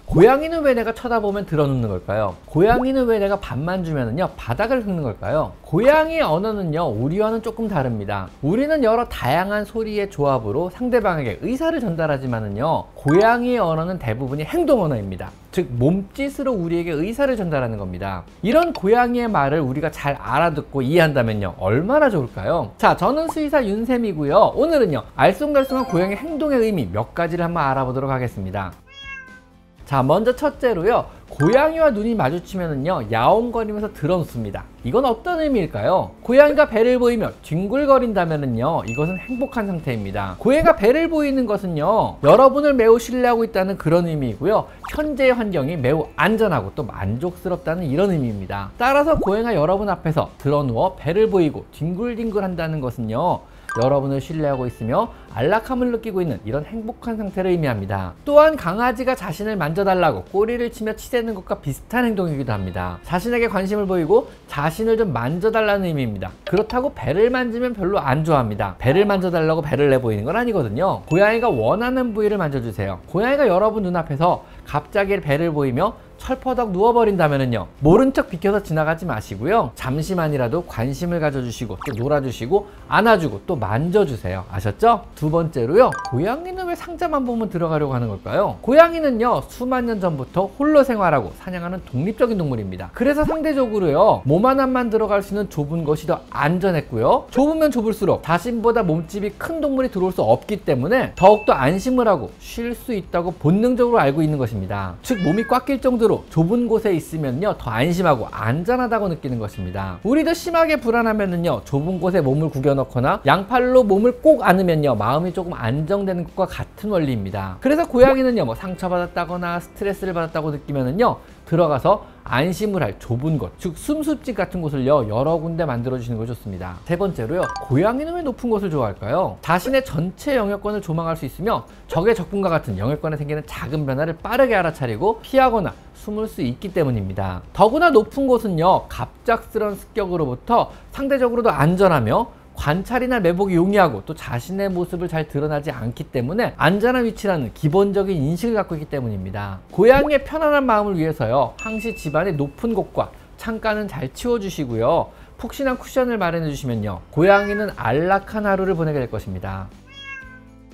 고양이는 왜 내가 쳐다보면 들어눕는 걸까요? 고양이는 왜 내가 밥만 주면은요 바닥을 긁는 걸까요? 고양이의 언어는요 우리와는 조금 다릅니다. 우리는 여러 다양한 소리의 조합으로 상대방에게 의사를 전달하지만은요 고양이의 언어는 대부분이 행동 언어입니다. 즉 몸짓으로 우리에게 의사를 전달하는 겁니다. 이런 고양이의 말을 우리가 잘 알아듣고 이해한다면요 얼마나 좋을까요? 자, 저는 수의사 윤쌤이고요. 오늘은요 알쏭달쏭한 고양이 행동의 의미 몇 가지를 한번 알아보도록 하겠습니다. 자, 먼저 첫째로요, 고양이와 눈이 마주치면은요 야옹거리면서 드러눕습니다. 이건 어떤 의미일까요? 고양이가 배를 보이며 뒹굴거린다면은요 이것은 행복한 상태입니다. 고양이가 배를 보이는 것은요 여러분을 매우 신뢰하고 있다는 그런 의미이고요, 현재의 환경이 매우 안전하고 또 만족스럽다는 이런 의미입니다. 따라서 고양이가 여러분 앞에서 드러누워 배를 보이고 뒹굴뒹굴 한다는 것은요 여러분을 신뢰하고 있으며 안락함을 느끼고 있는 이런 행복한 상태를 의미합니다. 또한 강아지가 자신을 만져달라고 꼬리를 치며 치대는 것과 비슷한 행동이기도 합니다. 자신에게 관심을 보이고 자신을 좀 만져달라는 의미입니다. 그렇다고 배를 만지면 별로 안 좋아합니다. 배를 만져달라고 배를 내보이는 건 아니거든요. 고양이가 원하는 부위를 만져주세요. 고양이가 여러분 눈앞에서 갑자기 배를 보이며 철퍼덕 누워버린다면은요 모른 척 비켜서 지나가지 마시고요, 잠시만이라도 관심을 가져주시고 또 놀아주시고 안아주고 또 만져주세요. 아셨죠? 두 번째로요, 고양이는 왜 상자만 보면 들어가려고 하는 걸까요? 고양이는요 수만 년 전부터 홀로 생활하고 사냥하는 독립적인 동물입니다. 그래서 상대적으로요 몸 하나만 들어갈 수 있는 좁은 것이 더 안전했고요, 좁으면 좁을수록 자신보다 몸집이 큰 동물이 들어올 수 없기 때문에 더욱더 안심을 하고 쉴 수 있다고 본능적으로 알고 있는 것입니다. 즉 몸이 꽉 낄 정도로 좁은 곳에 있으면요 더 안심하고 안전하다고 느끼는 것입니다. 우리도 심하게 불안하면은요 좁은 곳에 몸을 구겨 넣거나 양팔로 몸을 꼭 안으면요 마음이 조금 안정되는 것과 같은 원리입니다. 그래서 고양이는요 뭐 상처받았다거나 스트레스를 받았다고 느끼면은요 들어가서 안심을 할 좁은 곳, 즉 숨숲집 같은 곳을요 여러 군데 만들어 주시는 거 좋습니다. 세 번째로요, 고양이는 왜 높은 곳을 좋아할까요? 자신의 전체 영역권을 조망할 수 있으며 적의 적군과 같은 영역권에 생기는 작은 변화를 빠르게 알아차리고 피하거나 숨을 수 있기 때문입니다. 더구나 높은 곳은요 갑작스러운 습격으로부터 상대적으로도 안전하며 관찰이나 매복이 용이하고 또 자신의 모습을 잘 드러나지 않기 때문에 안전한 위치라는 기본적인 인식을 갖고 있기 때문입니다. 고양이의 편안한 마음을 위해서요 항시 집안의 높은 곳과 창가는 잘 치워주시고요, 푹신한 쿠션을 마련해 주시면요 고양이는 안락한 하루를 보내게 될 것입니다.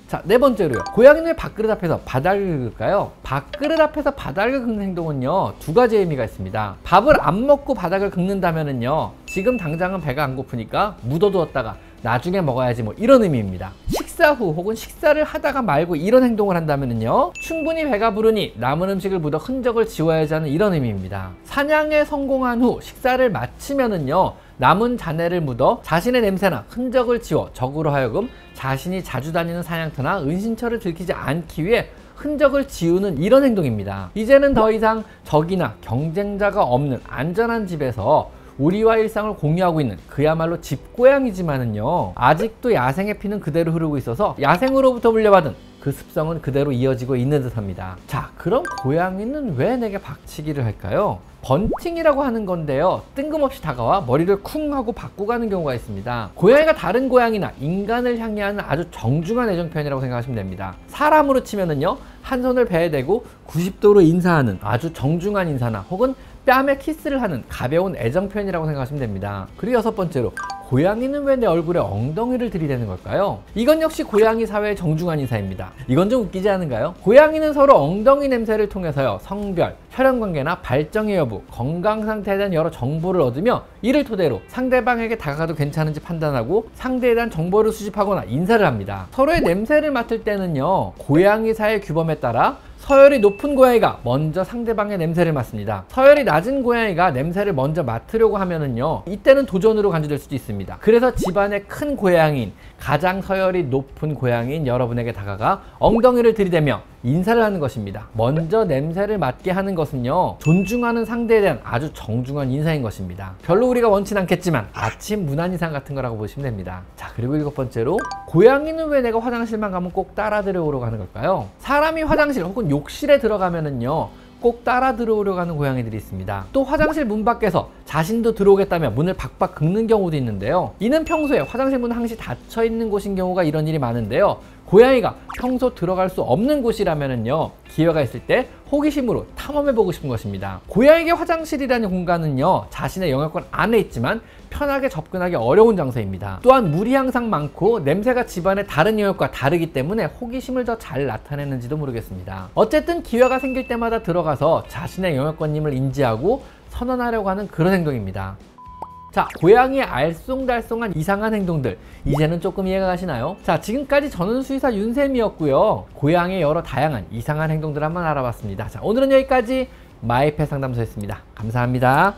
자, 네 번째로요, 고양이는 왜 밥그릇 앞에서 바닥을 긁을까요? 밥그릇 앞에서 바닥을 긁는 행동은요 두 가지 의미가 있습니다. 밥을 안 먹고 바닥을 긁는다면은요 지금 당장은 배가 안 고프니까 묻어두었다가 나중에 먹어야지 뭐 이런 의미입니다. 식사 후 혹은 식사를 하다가 말고 이런 행동을 한다면은요 충분히 배가 부르니 남은 음식을 묻어 흔적을 지워야지 하는 이런 의미입니다. 사냥에 성공한 후 식사를 마치면은요 남은 잔해를 묻어 자신의 냄새나 흔적을 지워 적으로 하여금 자신이 자주 다니는 사냥터나 은신처를 들키지 않기 위해 흔적을 지우는 이런 행동입니다. 이제는 더 이상 적이나 경쟁자가 없는 안전한 집에서 우리와 일상을 공유하고 있는 그야말로 집고양이지만은요 아직도 야생의 피는 그대로 흐르고 있어서 야생으로부터 물려받은 그 습성은 그대로 이어지고 있는 듯 합니다. 자, 그럼 고양이는 왜 내게 박치기를 할까요? 번팅이라고 하는 건데요 뜬금없이 다가와 머리를 쿵 하고 받고 가는 경우가 있습니다. 고양이가 다른 고양이나 인간을 향해 하는 아주 정중한 애정 표현이라고 생각하시면 됩니다. 사람으로 치면은요 한 손을 배에 대고 90도로 인사하는 아주 정중한 인사나 혹은 뺨에 키스를 하는 가벼운 애정 표현이라고 생각하시면 됩니다. 그리고 여섯 번째로, 고양이는 왜 내 얼굴에 엉덩이를 들이대는 걸까요? 이건 역시 고양이 사회의 정중한 인사입니다. 이건 좀 웃기지 않은가요? 고양이는 서로 엉덩이 냄새를 통해서요 성별, 혈연관계나 발정의 여부, 건강 상태에 대한 여러 정보를 얻으며 이를 토대로 상대방에게 다가가도 괜찮은지 판단하고 상대에 대한 정보를 수집하거나 인사를 합니다. 서로의 냄새를 맡을 때는요 고양이 사회 규범에 따라 서열이 높은 고양이가 먼저 상대방의 냄새를 맡습니다. 서열이 낮은 고양이가 냄새를 먼저 맡으려고 하면은요 이때는 도전으로 간주될 수도 있습니다. 그래서 집안의 큰 고양이인, 가장 서열이 높은 고양이인 여러분에게 다가가 엉덩이를 들이대며 인사를 하는 것입니다. 먼저 냄새를 맡게 하는 것은요 존중하는 상대에 대한 아주 정중한 인사인 것입니다. 별로 우리가 원치 않겠지만 아침 문안이상 같은 거라고 보시면 됩니다. 자, 그리고 일곱 번째로, 고양이는 왜 내가 화장실만 가면 꼭 따라 들어오려고 하는 걸까요? 사람이 화장실 혹은 욕실에 들어가면은요 꼭 따라 들어오려고 하는 고양이들이 있습니다. 또 화장실 문 밖에서 자신도 들어오겠다며 문을 박박 긁는 경우도 있는데요, 이는 평소에 화장실 문 항시 닫혀 있는 곳인 경우가 이런 일이 많은데요, 고양이가 평소 들어갈 수 없는 곳이라면요, 기회가 있을 때 호기심으로 탐험해보고 싶은 것입니다. 고양이의 화장실이라는 공간은요, 자신의 영역권 안에 있지만 편하게 접근하기 어려운 장소입니다. 또한 물이 항상 많고 냄새가 집안의 다른 영역과 다르기 때문에 호기심을 더 잘 나타내는지도 모르겠습니다. 어쨌든 기회가 생길 때마다 들어가서 자신의 영역권임을 인지하고 선언하려고 하는 그런 행동입니다. 자, 고양이의 알쏭달쏭한 이상한 행동들, 이제는 조금 이해가 가시나요? 자, 지금까지 저는 수의사 윤쌤이었고요. 고양이의 여러 다양한 이상한 행동들 한번 알아봤습니다. 자, 오늘은 여기까지 마이펫 상담소였습니다. 감사합니다.